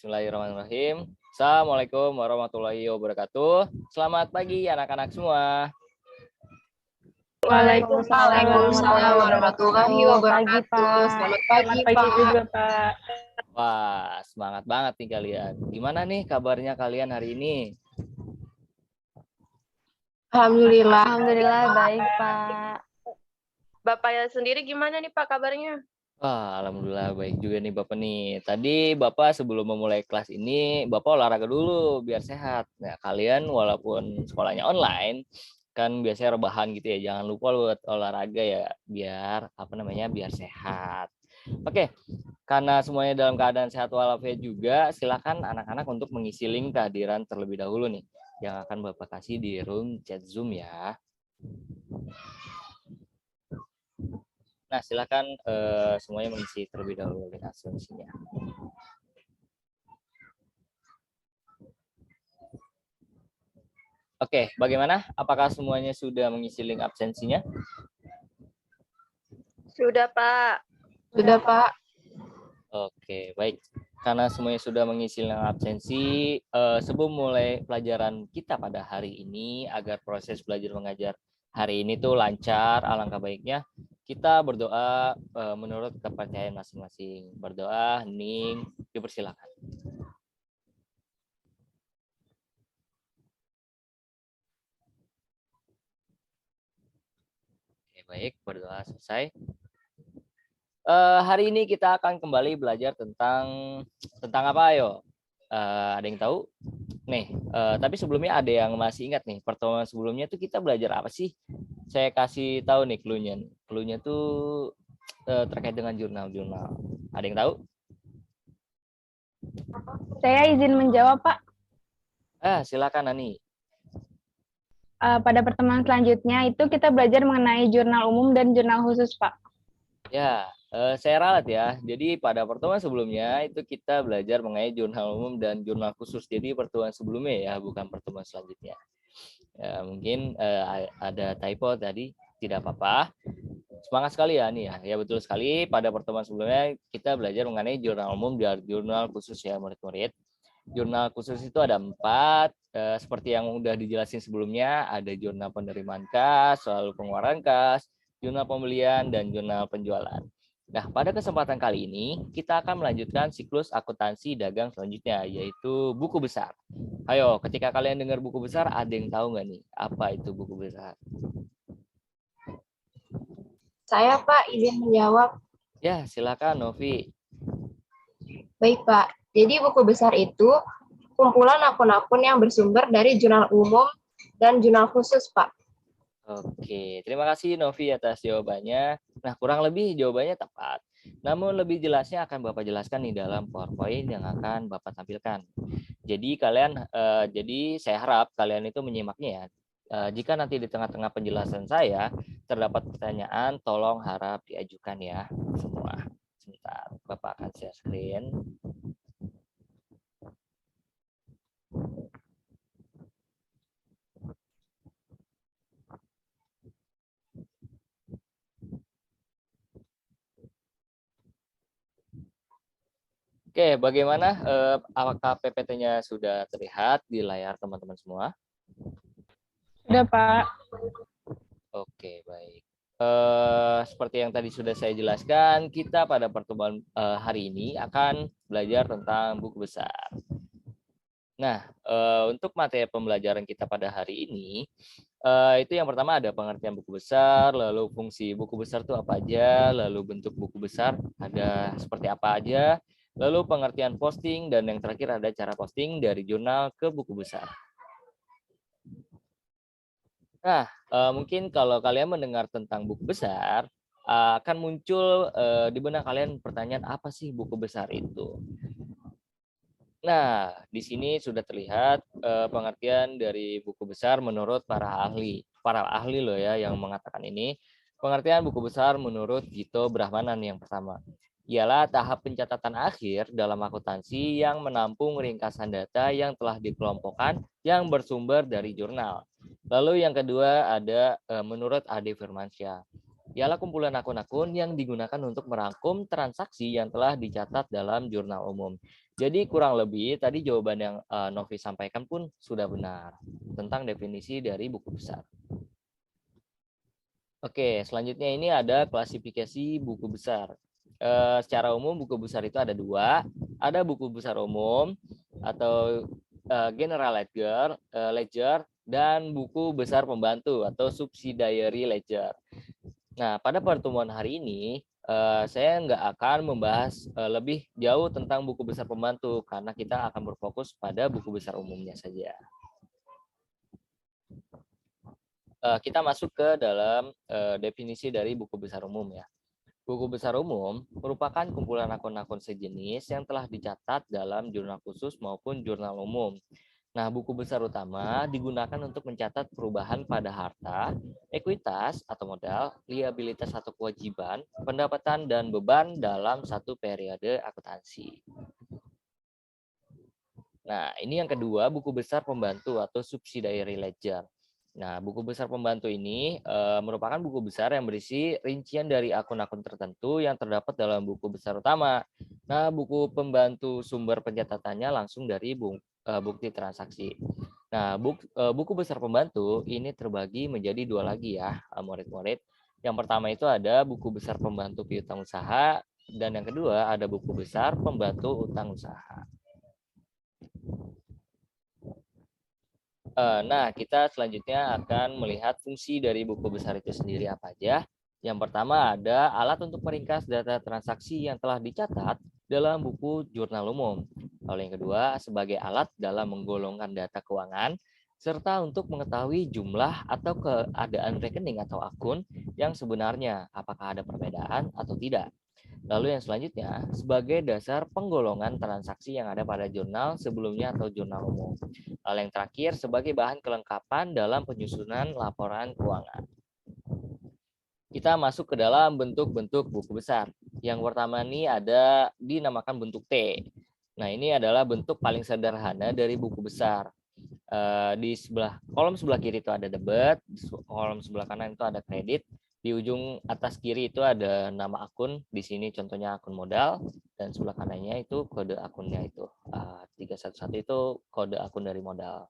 Bismillahirrahmanirrahim. Assalamualaikum warahmatullahi wabarakatuh. Selamat pagi anak-anak semua. Waalaikumsalam warahmatullahi wabarakatuh. Selamat pagi, juga, Pak. Wah, semangat banget nih kalian. Gimana nih kabarnya kalian hari ini? Alhamdulillah baik, Pak. Bapak sendiri gimana nih, Pak, kabarnya? Wah, alhamdulillah baik juga nih Bapak nih. Tadi Bapak sebelum memulai kelas ini, Bapak olahraga dulu biar sehat. Nah, kalian walaupun sekolahnya online, kan biasanya rebahan gitu ya. Jangan lupa buat olahraga ya, biar biar sehat. Oke, karena semuanya dalam keadaan sehat walafiat juga, silakan anak-anak untuk mengisi link kehadiran terlebih dahulu nih, yang akan Bapak kasih di room chat Zoom ya. Nah, silakan semuanya mengisi terlebih dahulu link absensinya. Oke, bagaimana? Apakah semuanya sudah mengisi link absensinya? Sudah, Pak. Sudah, Pak. Oke, baik. Karena semuanya sudah mengisi link absensi, sebelum mulai pelajaran kita pada hari ini, agar proses belajar mengajar hari ini tuh lancar, alangkah baiknya kita berdoa menurut kepercayaan masing-masing. Berdoa, hening, dipersilakan. Oke, baik, berdoa selesai. Hari ini kita akan kembali belajar tentang apa, ayo? Ada yang tahu? Nih, tapi sebelumnya ada yang masih ingat nih, pertemuan sebelumnya tuh kita belajar apa sih? Saya kasih tahu nih clue-nya. Clue-nya tuh terkait dengan jurnal-jurnal. Ada yang tahu? Saya izin menjawab, Pak. Silakan Nani. Pada pertemuan selanjutnya itu kita belajar mengenai jurnal umum dan jurnal khusus, Pak. Ya, saya ralat ya. Jadi pada pertemuan sebelumnya itu kita belajar mengenai jurnal umum dan jurnal khusus. Jadi pertemuan sebelumnya ya, bukan pertemuan selanjutnya. Ya, mungkin ada typo tadi, tidak apa-apa. Semangat sekali ya nih ya. Ya betul sekali, pada pertemuan sebelumnya kita belajar mengenai jurnal umum dan jurnal khusus ya murid-murid. Jurnal khusus itu ada 4, seperti yang udah dijelasin sebelumnya, ada jurnal penerimaan kas, lalu pengeluaran kas, jurnal pembelian, dan jurnal penjualan. Nah, pada kesempatan kali ini, kita akan melanjutkan siklus akuntansi dagang selanjutnya, yaitu buku besar. Ayo, ketika kalian dengar buku besar, ada yang tahu nggak nih, apa itu buku besar? Saya, Pak, izin menjawab. Ya, silakan, Novi. Baik, Pak. Jadi buku besar itu kumpulan akun-akun yang bersumber dari jurnal umum dan jurnal khusus, Pak. Oke, terima kasih Novi atas jawabannya. Nah, kurang lebih jawabannya tepat. Namun lebih jelasnya akan Bapak jelaskan di dalam PowerPoint yang akan Bapak tampilkan. Jadi saya harap kalian itu menyimaknya ya. Jika nanti di tengah-tengah penjelasan saya terdapat pertanyaan, tolong harap diajukan ya semua. Sebentar, Bapak akan share screen. Oke, bagaimana? Apakah PPT-nya sudah terlihat di layar teman-teman semua? Sudah, Pak. Oke, baik. Seperti yang tadi sudah saya jelaskan, kita pada pertemuan hari ini akan belajar tentang buku besar. Nah, untuk materi pembelajaran kita pada hari ini, itu yang pertama ada pengertian buku besar, lalu fungsi buku besar itu apa aja, lalu bentuk buku besar ada seperti apa aja, lalu pengertian posting, dan yang terakhir ada cara posting dari jurnal ke buku besar. Nah, mungkin kalau kalian mendengar tentang buku besar, akan muncul di benak kalian pertanyaan, apa sih buku besar itu? Nah, di sini sudah terlihat pengertian dari buku besar menurut para ahli. Para ahli loh ya yang mengatakan ini. Pengertian buku besar menurut Gito Brahmanan yang pertama ialah tahap pencatatan akhir dalam akuntansi yang menampung ringkasan data yang telah dikelompokkan yang bersumber dari jurnal. Lalu yang kedua ada menurut Ade Firmansyah, ialah kumpulan akun-akun yang digunakan untuk merangkum transaksi yang telah dicatat dalam jurnal umum. Jadi kurang lebih tadi jawaban yang Novi sampaikan pun sudah benar tentang definisi dari buku besar. Oke, selanjutnya ini ada klasifikasi buku besar. Secara umum buku besar itu ada dua, ada buku besar umum atau general ledger dan buku besar pembantu atau subsidiary ledger. Nah, pada pertemuan hari ini saya nggak akan membahas lebih jauh tentang buku besar pembantu karena kita akan berfokus pada buku besar umumnya saja. Kita masuk ke dalam definisi dari buku besar umum ya. Buku besar umum merupakan kumpulan akun-akun sejenis yang telah dicatat dalam jurnal khusus maupun jurnal umum. Nah, buku besar utama digunakan untuk mencatat perubahan pada harta, ekuitas atau modal, liabilitas atau kewajiban, pendapatan dan beban dalam satu periode akuntansi. Nah, ini yang kedua, buku besar pembantu atau subsidiary ledger. Nah, buku besar pembantu ini merupakan buku besar yang berisi rincian dari akun-akun tertentu yang terdapat dalam buku besar utama. Nah, buku pembantu sumber pencatatannya langsung dari bukti transaksi. Nah, buku besar pembantu ini terbagi menjadi dua lagi ya, murid-murid. Yang pertama itu ada buku besar pembantu piutang usaha, dan yang kedua ada buku besar pembantu utang usaha. Nah, kita selanjutnya akan melihat fungsi dari buku besar itu sendiri apa aja. Yang pertama ada alat untuk meringkas data transaksi yang telah dicatat dalam buku jurnal umum. Lalu yang kedua, sebagai alat dalam menggolongkan data keuangan, serta untuk mengetahui jumlah atau keadaan rekening atau akun yang sebenarnya, apakah ada perbedaan atau tidak. Lalu yang selanjutnya, sebagai dasar penggolongan transaksi yang ada pada jurnal sebelumnya atau jurnal umum. Lalu yang terakhir, sebagai bahan kelengkapan dalam penyusunan laporan keuangan. Kita masuk ke dalam bentuk-bentuk buku besar. Yang pertama ini ada dinamakan bentuk T. Nah, ini adalah bentuk paling sederhana dari buku besar. Di kolom sebelah kiri itu ada debit, di kolom sebelah kanan itu ada kredit. Di ujung atas kiri itu ada nama akun, di sini contohnya akun modal, dan sebelah kanannya itu kode akunnya itu. 311 itu kode akun dari modal.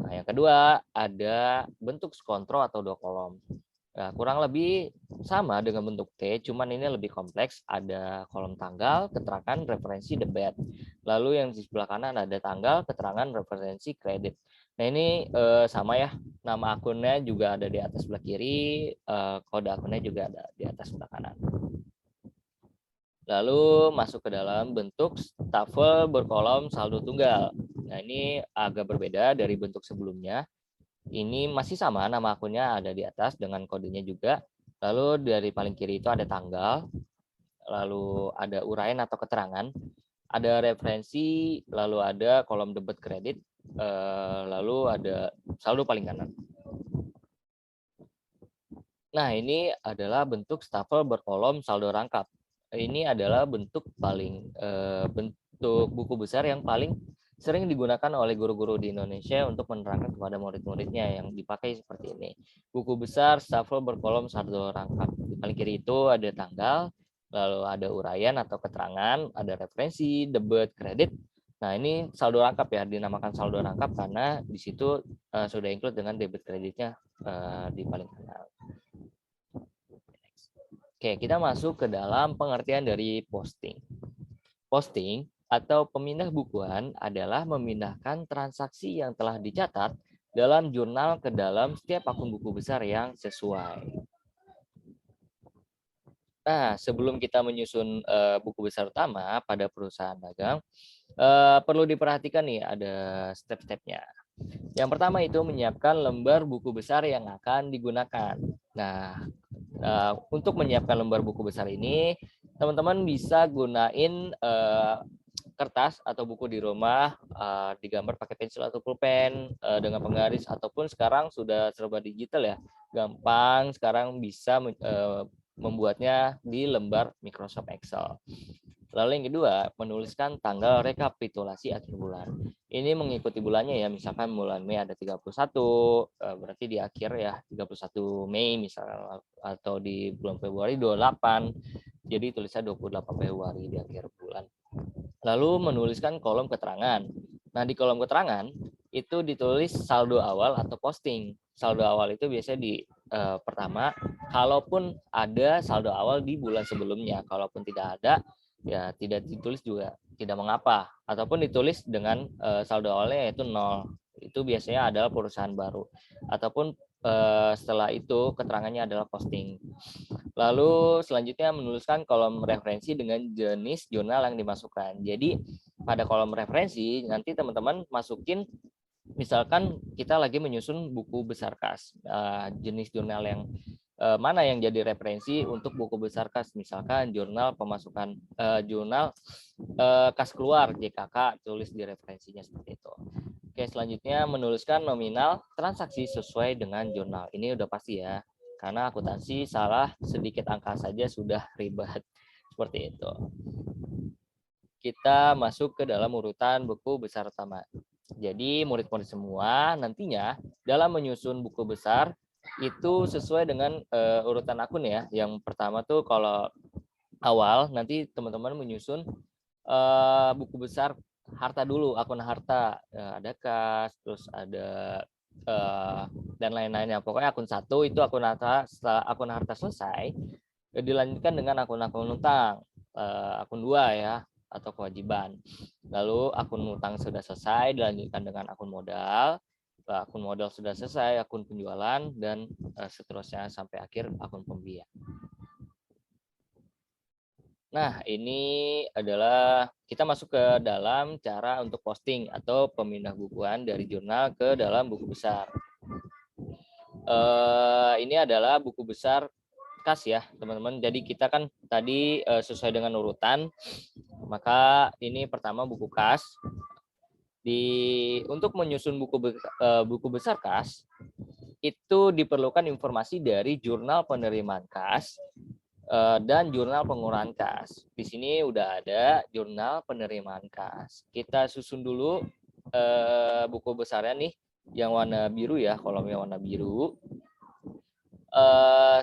Nah, yang kedua ada bentuk skontro atau dua kolom. Nah, kurang lebih sama dengan bentuk T, cuman ini lebih kompleks. Ada kolom tanggal, keterangan, referensi, debit. Lalu yang di sebelah kanan ada tanggal, keterangan, referensi, kredit. Nah, ini sama ya, nama akunnya juga ada di atas sebelah kiri, kode akunnya juga ada di atas sebelah kanan. Lalu masuk ke dalam bentuk tafel berkolom saldo tunggal. Nah, ini agak berbeda dari bentuk sebelumnya. Ini masih sama, nama akunnya ada di atas dengan kodenya juga. Lalu dari paling kiri itu ada tanggal, lalu ada uraian atau keterangan, ada referensi, lalu ada kolom debit kredit, lalu ada saldo paling kanan. Nah, ini adalah bentuk stafel berkolom saldo rangkap. Ini adalah bentuk buku besar yang paling sering digunakan oleh guru-guru di Indonesia untuk menerangkan kepada murid-muridnya, yang dipakai seperti ini. Buku besar stafel berkolom saldo rangkap. Di paling kiri itu ada tanggal, lalu ada uraian atau keterangan, ada referensi, debit, kredit. Nah, ini saldo rangkap ya, dinamakan saldo rangkap karena di situ sudah include dengan debit kreditnya di paling kanan. Oke, kita masuk ke dalam pengertian dari posting. Posting atau pemindah bukuan adalah memindahkan transaksi yang telah dicatat dalam jurnal ke dalam setiap akun buku besar yang sesuai. Nah, sebelum kita menyusun buku besar utama pada perusahaan dagang, perlu diperhatikan nih ada step-stepnya. Yang pertama itu menyiapkan lembar buku besar yang akan digunakan. Nah, untuk menyiapkan lembar buku besar ini, teman-teman bisa gunain kertas atau buku di rumah, digambar pakai pensil atau pulpen dengan penggaris, ataupun sekarang sudah serba digital ya, gampang sekarang bisa membuatnya di lembar Microsoft Excel. Lalu yang kedua, menuliskan tanggal rekapitulasi akhir bulan. Ini mengikuti bulannya ya, misalkan bulan Mei ada 31, berarti di akhir ya 31 Mei misalnya, atau di bulan Februari 28. Jadi tulisnya 28 Februari di akhir bulan. Lalu menuliskan kolom keterangan. Nah, di kolom keterangan itu ditulis saldo awal atau posting. Saldo awal itu biasanya di pertama, kalaupun ada saldo awal di bulan sebelumnya. Kalaupun tidak ada, ya tidak ditulis juga tidak mengapa. Ataupun ditulis dengan saldo awalnya yaitu 0. Itu biasanya adalah perusahaan baru. Ataupun setelah itu keterangannya adalah posting. Lalu selanjutnya menuliskan kolom referensi dengan jenis jurnal yang dimasukkan. Jadi pada kolom referensi nanti teman-teman masukin, misalkan kita lagi menyusun buku besar kas, jenis jurnal yang mana yang jadi referensi untuk buku besar kas, misalkan jurnal pemasukan, jurnal kas keluar JKK, tulis di referensinya seperti itu. Oke, selanjutnya menuliskan nominal transaksi sesuai dengan jurnal. Ini udah pasti ya, karena akuntansi salah sedikit angka saja sudah ribet seperti itu. Kita masuk ke dalam urutan buku besar utama. Jadi murid-murid semua nantinya dalam menyusun buku besar itu sesuai dengan urutan akun ya. Yang pertama tuh kalau awal nanti teman-teman menyusun buku besar harta dulu, akun harta, ada kas, terus ada dan lain-lainnya. Pokoknya akun 1 itu akun harta. Setelah akun harta selesai, dilanjutkan dengan akun-akun utang, akun 2 ya, atau kewajiban. Lalu akun utang sudah selesai, dilanjutkan dengan akun modal. Akun modal sudah selesai, akun penjualan, dan seterusnya sampai akhir akun pembelian. Nah, ini adalah kita masuk ke dalam cara untuk posting atau pemindah bukuan dari jurnal ke dalam buku besar. Ini adalah buku besar kas ya, teman-teman. Jadi kita kan tadi sesuai dengan urutan, maka ini pertama buku kas. Untuk menyusun buku besar kas, itu diperlukan informasi dari jurnal penerimaan kas dan jurnal pengeluaran kas. Di sini udah ada jurnal penerimaan kas. Kita susun dulu buku besarnya nih, yang warna biru ya, kolomnya warna biru.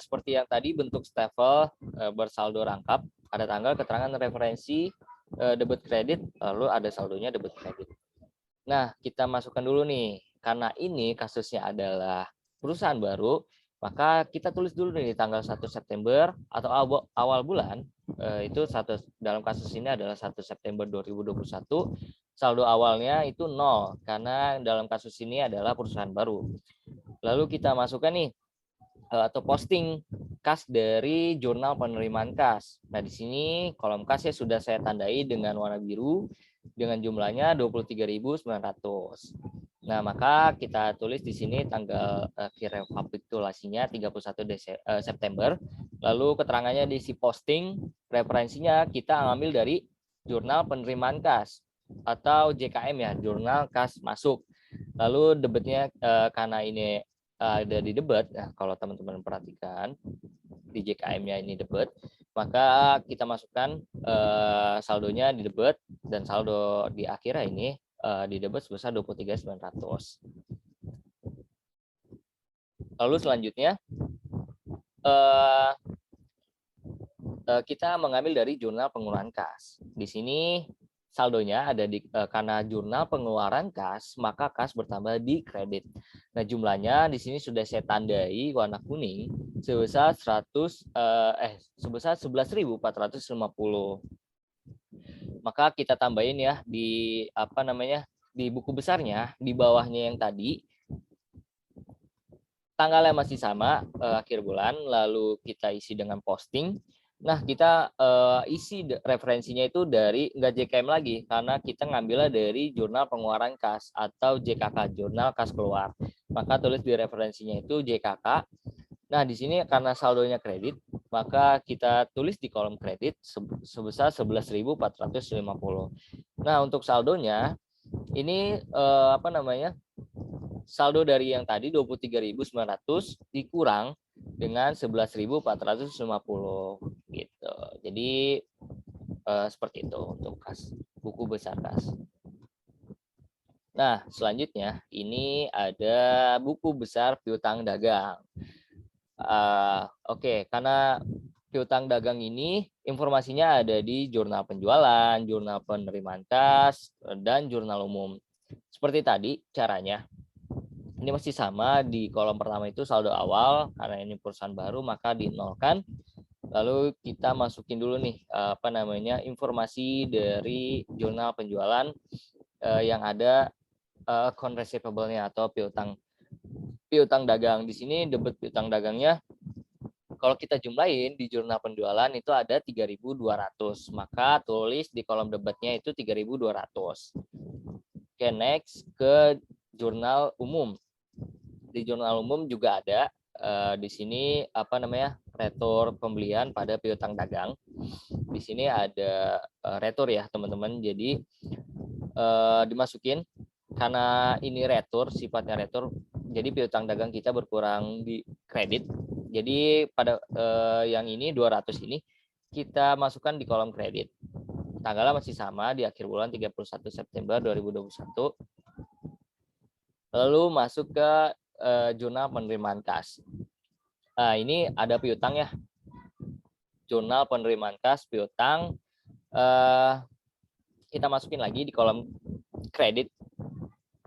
Seperti yang tadi, bentuk stafel bersaldo rangkap, ada tanggal, keterangan, referensi, debit kredit, lalu ada saldonya debit kredit. Nah, kita masukkan dulu nih, karena ini kasusnya adalah perusahaan baru, maka kita tulis dulu nih tanggal 1 September atau awal bulan, itu dalam kasus ini adalah 1 September 2021, saldo awalnya itu 0, karena dalam kasus ini adalah perusahaan baru. Lalu kita masukkan nih, atau posting kas dari jurnal penerimaan kas. Nah, di sini kolom kasnya sudah saya tandai dengan warna biru, dengan jumlahnya 23.900. Nah, maka kita tulis di sini tanggal akhir rekapitulasinya 31 September. Lalu keterangannya diisi posting, referensinya kita ambil dari jurnal penerimaan kas atau JKM ya, jurnal kas masuk. Lalu debitnya karena ini ada di debit, nah kalau teman-teman perhatikan di JKM-nya ini debit, maka kita masukkan saldonya di debit dan saldo di akhirnya ini di debit sebesar 23.900. Lalu selanjutnya kita mengambil dari jurnal pengeluaran kas. Di sini saldonya ada di karena jurnal pengeluaran kas, maka kas bertambah di kredit. Nah, jumlahnya di sini sudah saya tandai warna kuning sebesar 11.450. Maka kita tambahin ya di di buku besarnya, di bawahnya yang tadi tanggalnya masih sama, akhir bulan, lalu kita isi dengan posting. Nah, kita isi referensinya itu dari nggak JKM lagi, karena kita ngambilnya dari jurnal pengeluaran kas atau JKK, jurnal kas keluar. Maka tulis di referensinya itu JKK. Nah, di sini karena saldonya kredit, maka kita tulis di kolom kredit sebesar 11.450. Nah, untuk saldonya ini saldo dari yang tadi 23.900 dikurang dengan 11.450 gitu. Jadi Seperti itu untuk kas, buku besar kas. Nah, selanjutnya ini ada buku besar piutang dagang. Oke, karena piutang dagang ini informasinya ada di jurnal penjualan, jurnal penerimaan kas, dan jurnal umum. Seperti tadi caranya. Ini masih sama, di kolom pertama itu saldo awal, karena ini perusahaan baru maka dinolkan. Lalu kita masukin dulu nih informasi dari jurnal penjualan yang ada account receivable-nya atau piutang dagang. Di sini debit piutang dagangnya kalau kita jumlahin di jurnal penjualan itu ada 3.200, maka tulis di kolom debitnya itu 3.200. Oke, next ke jurnal umum. Di jurnal umum juga ada di sini retur pembelian pada piutang dagang. Di sini ada retur ya teman-teman. Jadi dimasukin karena ini retur, sifatnya retur. Jadi piutang dagang kita berkurang di kredit. Jadi pada yang ini 200 ini kita masukkan di kolom kredit. Tanggalnya masih sama di akhir bulan 31 September 2021. Lalu masuk ke jurnal penerimaan kas. Nah, ini ada piutang ya. Jurnal penerimaan kas, piutang. Kita masukin lagi di kolom kredit.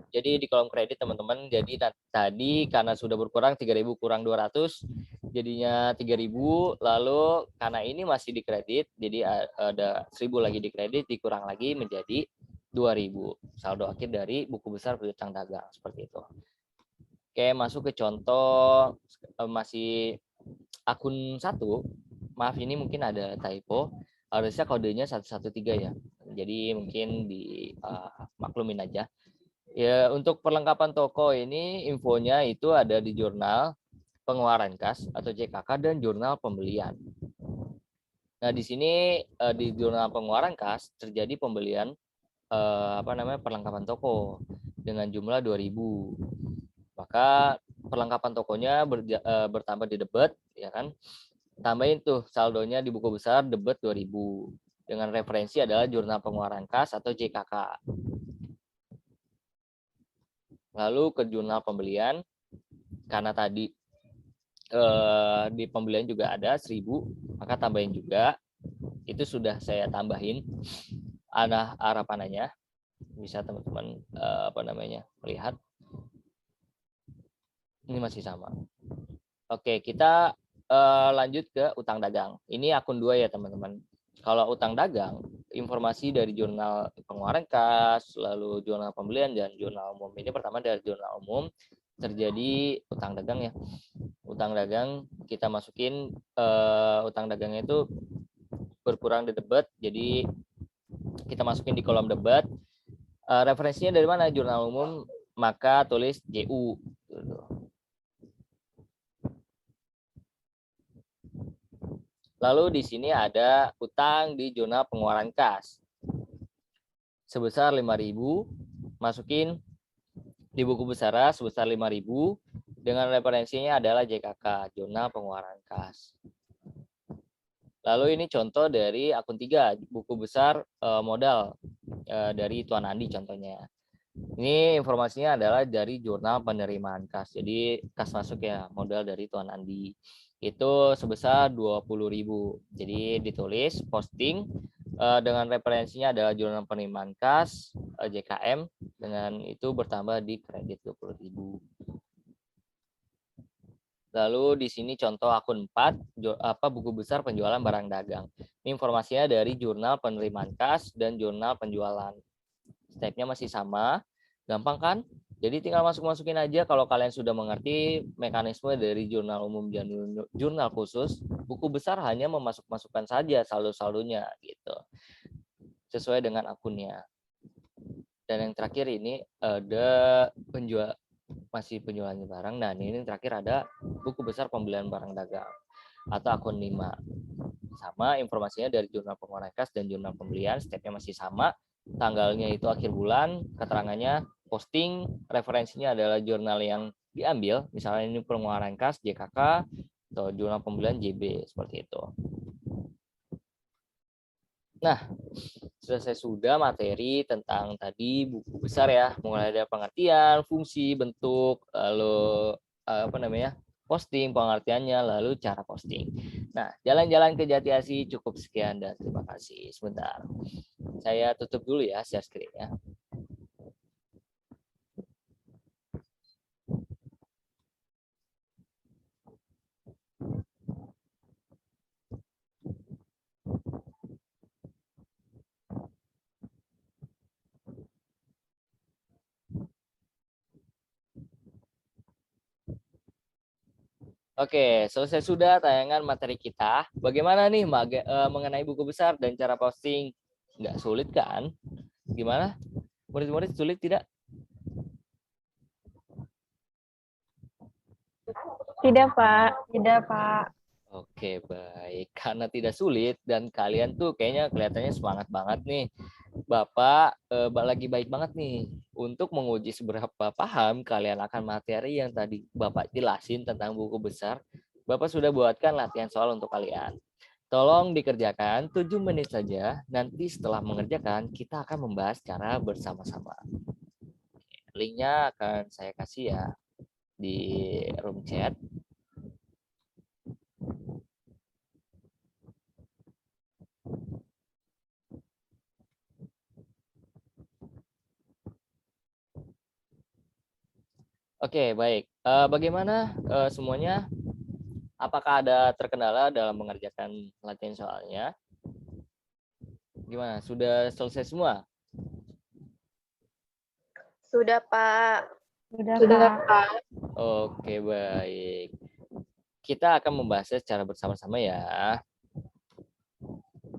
Jadi di kolom kredit teman-teman, jadi tadi karena sudah berkurang 3.000 kurang 200, jadinya 3.000. Lalu karena ini masih di kredit, jadi ada 1.000 lagi di kredit, dikurang lagi menjadi 2.000. Saldo akhir dari buku besar piutang dagang, seperti itu. Oke, masuk ke contoh masih akun 1. Maaf, ini mungkin ada typo. Harusnya kodenya 113 ya. Jadi mungkin maklumin aja. Ya, untuk perlengkapan toko ini infonya itu ada di jurnal pengeluaran kas atau JKK dan jurnal pembelian. Nah, di sini di jurnal pengeluaran kas terjadi pembelian perlengkapan toko dengan jumlah 2.000. Maka perlengkapan tokonya bertambah di debit, ya kan? Tambahin tuh saldonya di buku besar debit 2.000 dengan referensi adalah jurnal pengeluaran kas atau JKK. Lalu ke jurnal pembelian, karena tadi di pembelian juga ada 1.000, maka tambahin juga. Itu sudah saya tambahin arah panahnya. Bisa teman-teman melihat. Ini masih sama. Oke, kita lanjut ke utang dagang. Ini akun 2 ya teman-teman. Kalau utang dagang, informasi dari jurnal pengeluaran kas, lalu jurnal pembelian dan jurnal umum. Ini pertama dari jurnal umum terjadi utang dagang ya. Utang dagang kita masukin utang dagangnya itu berkurang di debit, jadi kita masukin di kolom debit. Referensinya dari mana? Jurnal umum, maka tulis JU. Lalu di sini ada utang di jurnal pengeluaran kas. Sebesar 5.000, masukin di buku besar sebesar 5.000 dengan referensinya adalah JKK, jurnal pengeluaran kas. Lalu ini contoh dari akun 3, buku besar modal dari Tuan Andi contohnya. Ini informasinya adalah dari jurnal penerimaan kas. Jadi kas masuk ya, modal dari Tuan Andi. Itu sebesar 20.000. Jadi ditulis posting dengan referensinya adalah jurnal penerimaan kas JKM, dengan itu bertambah di kredit 20.000. Lalu di sini contoh akun 4, buku besar penjualan barang dagang. Ini informasinya dari jurnal penerimaan kas dan jurnal penjualan. Stepnya masih sama, gampang kan? Jadi tinggal masukin aja. Kalau kalian sudah mengerti mekanisme dari jurnal umum dan jurnal khusus, buku besar hanya memasukkan saja saldo-saldonya gitu, sesuai dengan akunnya. Dan yang terakhir ini ada penjualan barang. Nah, ini terakhir ada buku besar pembelian barang dagang atau akun 5. Sama informasinya dari jurnal pengeluaran kas dan jurnal pembelian, stepnya masih sama. Tanggalnya itu akhir bulan, keterangannya posting, referensinya adalah jurnal yang diambil, misalnya ini pengeluaran kas JKK atau jurnal pembelian JB, seperti itu. Nah, selesai sudah materi tentang tadi buku besar ya, mulai dari pengertian, fungsi, bentuk, lalu apa namanya, posting, pengertiannya, lalu cara posting. Nah, jalan-jalan ke Jati Asih cukup sekian dan terima kasih. Sebentar, saya tutup dulu ya share screen-nya. Oke, selesai sudah tayangan materi kita. Bagaimana nih mengenai buku besar dan cara posting? Nggak sulit kan? Gimana? Murid-murid sulit tidak? Tidak, Pak. Tidak, Pak. Oke, baik. Karena tidak sulit dan kalian tuh kayaknya kelihatannya semangat banget nih. Bapak lagi baik banget nih untuk menguji seberapa paham kalian akan materi yang tadi Bapak jelasin tentang buku besar. Bapak sudah buatkan latihan soal untuk kalian. Tolong dikerjakan 7 menit saja. Nanti setelah mengerjakan, kita akan membahas secara bersama-sama. Linknya akan saya kasih ya di room chat. Oke, baik. Bagaimana semuanya? Apakah ada terkendala dalam mengerjakan latihan soalnya? Gimana? Sudah selesai semua? Sudah, Pak. Sudah, Sudah, Pak. Pak. Oke, baik. Kita akan membahasnya secara bersama-sama ya.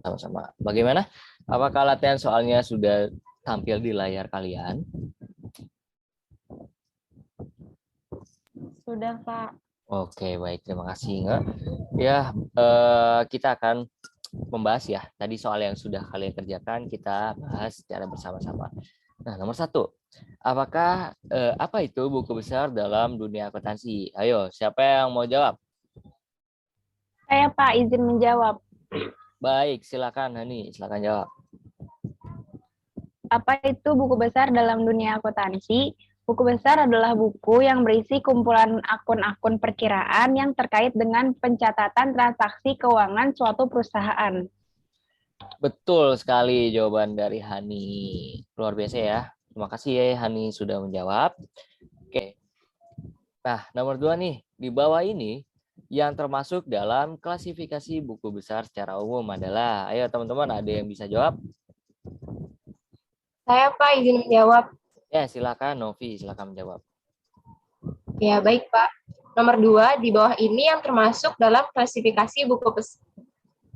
Sama-sama. Bagaimana? Apakah latihan soalnya sudah tampil di layar kalian? Sudah, Pak. Oke, baik. Terima kasih, Inge. Ya, kita akan membahas ya. Tadi soal yang sudah kalian kerjakan, kita bahas secara bersama-sama. Nah, nomor 1. Apakah apa itu buku besar dalam dunia akuntansi? Ayo, siapa yang mau jawab? Saya, Pak, izin menjawab. Baik, silakan Hani, silakan jawab. Apa itu buku besar dalam dunia akuntansi? Buku besar adalah buku yang berisi kumpulan akun-akun perkiraan yang terkait dengan pencatatan transaksi keuangan suatu perusahaan. Betul sekali jawaban dari Hani. Luar biasa ya. Terima kasih ya Hani sudah menjawab. Oke. Nah, nomor 2 nih. Di bawah ini yang termasuk dalam klasifikasi buku besar secara umum adalah, ayo teman-teman ada yang bisa jawab? Saya, Pak, izin menjawab. Ya, silakan Novi, silakan menjawab. Ya, baik, Pak. Nomor 2, di bawah ini yang termasuk dalam klasifikasi buku besar.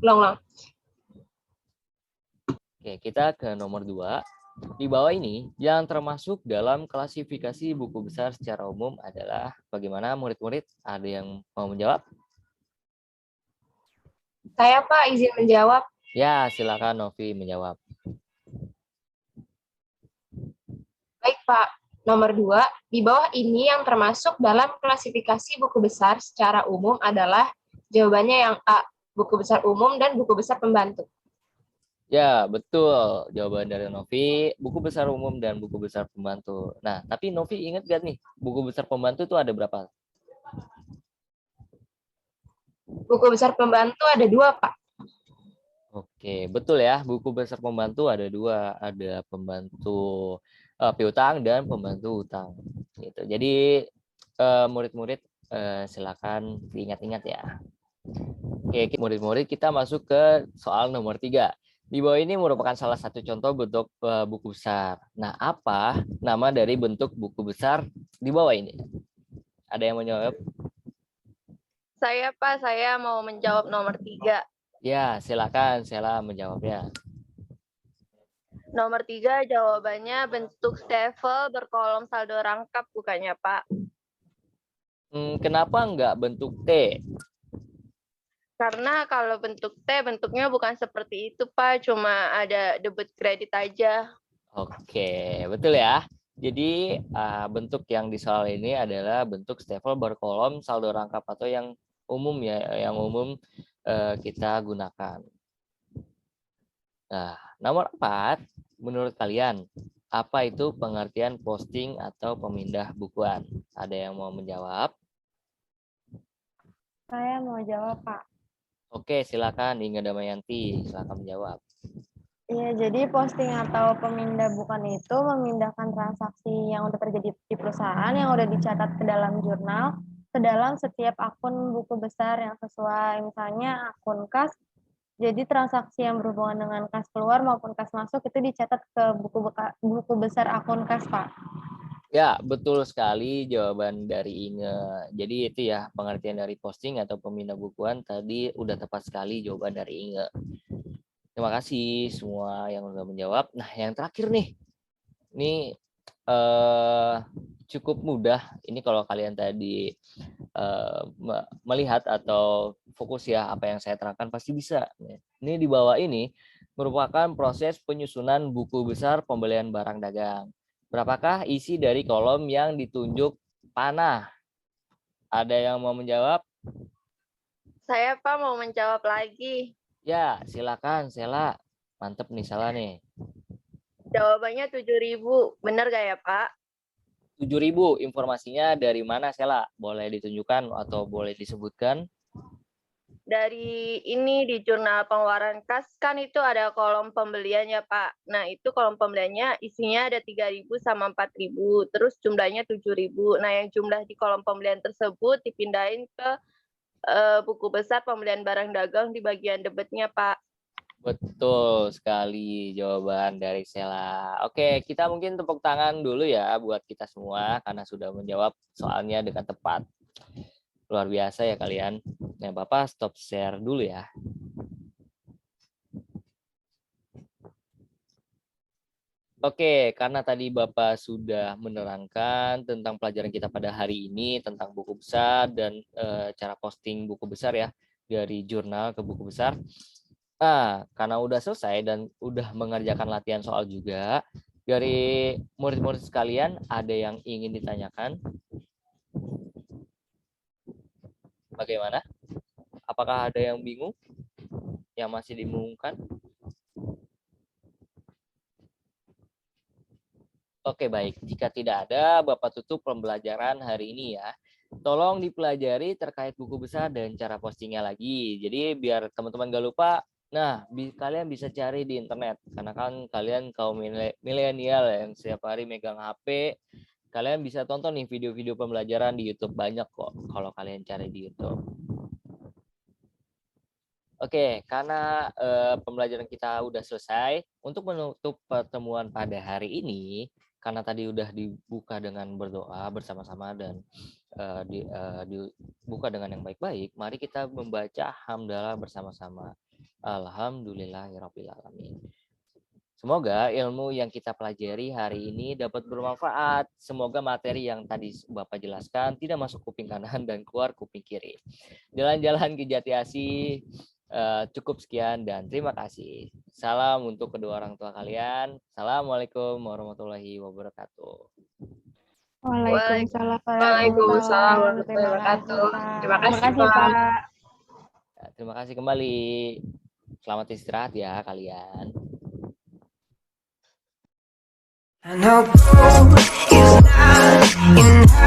Ulang. Oke, kita ke nomor 2. Di bawah ini yang termasuk dalam klasifikasi buku besar secara umum adalah, bagaimana murid-murid? Ada yang mau menjawab? Saya, Pak, izin menjawab. Ya, silakan Novi menjawab. Baik, Pak. Nomor 2, di bawah ini yang termasuk dalam klasifikasi buku besar secara umum adalah jawabannya yang A, buku besar umum dan buku besar pembantu. Ya, betul. Jawaban dari Novi, buku besar umum dan buku besar pembantu. Nah, tapi Novi ingat gak nih, buku besar pembantu itu ada berapa? Buku besar pembantu ada 2, Pak. Oke, betul ya. Buku besar pembantu ada 2. Ada pembantu piutang dan pembantu utang. Gitu. Jadi, murid-murid silakan diingat-ingat ya. Oke, murid-murid kita masuk ke soal nomor 3. Di bawah ini merupakan salah satu contoh bentuk buku besar. Nah, apa nama dari bentuk buku besar di bawah ini? Ada yang mau jawab? Saya, Pak, saya mau menjawab nomor 3. Ya, silakan Sela menjawabnya. Nomor 3 jawabannya bentuk stafel berkolom saldo rangkap bukannya, Pak? Kenapa enggak bentuk T? Karena kalau bentuk T bentuknya bukan seperti itu, Pak, cuma ada debit kredit aja. Oke, betul ya. Jadi bentuk yang di soal ini adalah bentuk stafel berkolom saldo rangkap atau yang umum ya, yang umum kita gunakan. Nah, nomor 4, menurut kalian, apa itu pengertian posting atau pemindah bukuan? Ada yang mau menjawab? Saya mau jawab, Pak. Oke, silakan Inga Damayanti, silakan menjawab. Iya, jadi posting atau pemindah bukan itu memindahkan transaksi yang udah terjadi di perusahaan yang udah dicatat ke dalam jurnal ke dalam setiap akun buku besar yang sesuai. Misalnya akun kas, jadi transaksi yang berhubungan dengan kas keluar maupun kas masuk itu dicatat ke buku besar akun kas, Pak. Ya, betul sekali jawaban dari Inge. Jadi itu ya pengertian dari posting atau pemindah bukuan tadi udah tepat sekali jawaban dari Inge. Terima kasih semua yang sudah menjawab. Nah, yang terakhir nih. Ini cukup mudah. Ini kalau kalian tadi melihat atau fokus ya apa yang saya terangkan pasti bisa. Ini di bawah ini merupakan proses penyusunan buku besar pembelian barang dagang. Berapakah isi dari kolom yang ditunjuk panah? Ada yang mau menjawab? Saya, Pak, mau menjawab lagi. Ya, silakan, Sela. Mantep nih, Sela nih. Jawabannya 7.000. Benar gak ya, Pak? 7.000. Informasinya dari mana, Sela? Boleh ditunjukkan atau boleh disebutkan? Dari ini di jurnal pengeluaran kas kan itu ada kolom pembeliannya, Pak. Nah, itu kolom pembeliannya isinya ada 3.000 sama 4.000. Terus jumlahnya 7.000. Nah, yang jumlah di kolom pembelian tersebut dipindahin ke buku besar pembelian barang dagang di bagian debitnya, Pak. Betul sekali jawaban dari Sela. Oke, kita mungkin tepuk tangan dulu ya buat kita semua karena sudah menjawab soalnya dengan tepat. Luar biasa ya kalian. Nah, Bapak stop share dulu ya. Oke, karena tadi Bapak sudah menerangkan tentang pelajaran kita pada hari ini tentang buku besar dan cara posting buku besar ya dari jurnal ke buku besar. Nah, karena udah selesai dan udah mengerjakan latihan soal juga, dari murid-murid sekalian ada yang ingin ditanyakan? Bagaimana? Apakah ada yang bingung? Yang masih dibingungkan? Oke, baik. Jika tidak ada, Bapak tutup pembelajaran hari ini ya. Tolong dipelajari terkait buku besar dan cara postingnya lagi. Jadi biar teman-teman gak lupa, nah kalian bisa cari di internet. Karena kan kalian kaum milenial yang setiap hari megang HP, kalian bisa tonton nih video-video pembelajaran di YouTube. Banyak kok kalau kalian cari di YouTube. Oke, karena pembelajaran kita udah selesai, untuk menutup pertemuan pada hari ini, karena tadi udah dibuka dengan berdoa bersama-sama dan dibuka dengan yang baik-baik, mari kita membaca hamdalah bersama-sama. Alhamdulillahirabbil alamin. Semoga ilmu yang kita pelajari hari ini dapat bermanfaat. Semoga materi yang tadi Bapak jelaskan tidak masuk kuping kanan dan keluar kuping kiri. Jalan-jalan ke Jati Asih. Cukup sekian dan terima kasih. Salam untuk kedua orang tua kalian. Assalamualaikum warahmatullahi wabarakatuh. Waalaikumsalam. Waalaikumsalam warahmatullahi wabarakatuh. Terima kasih, Pak. Ya, terima kasih kembali. Selamat istirahat ya kalian. I know is not enough.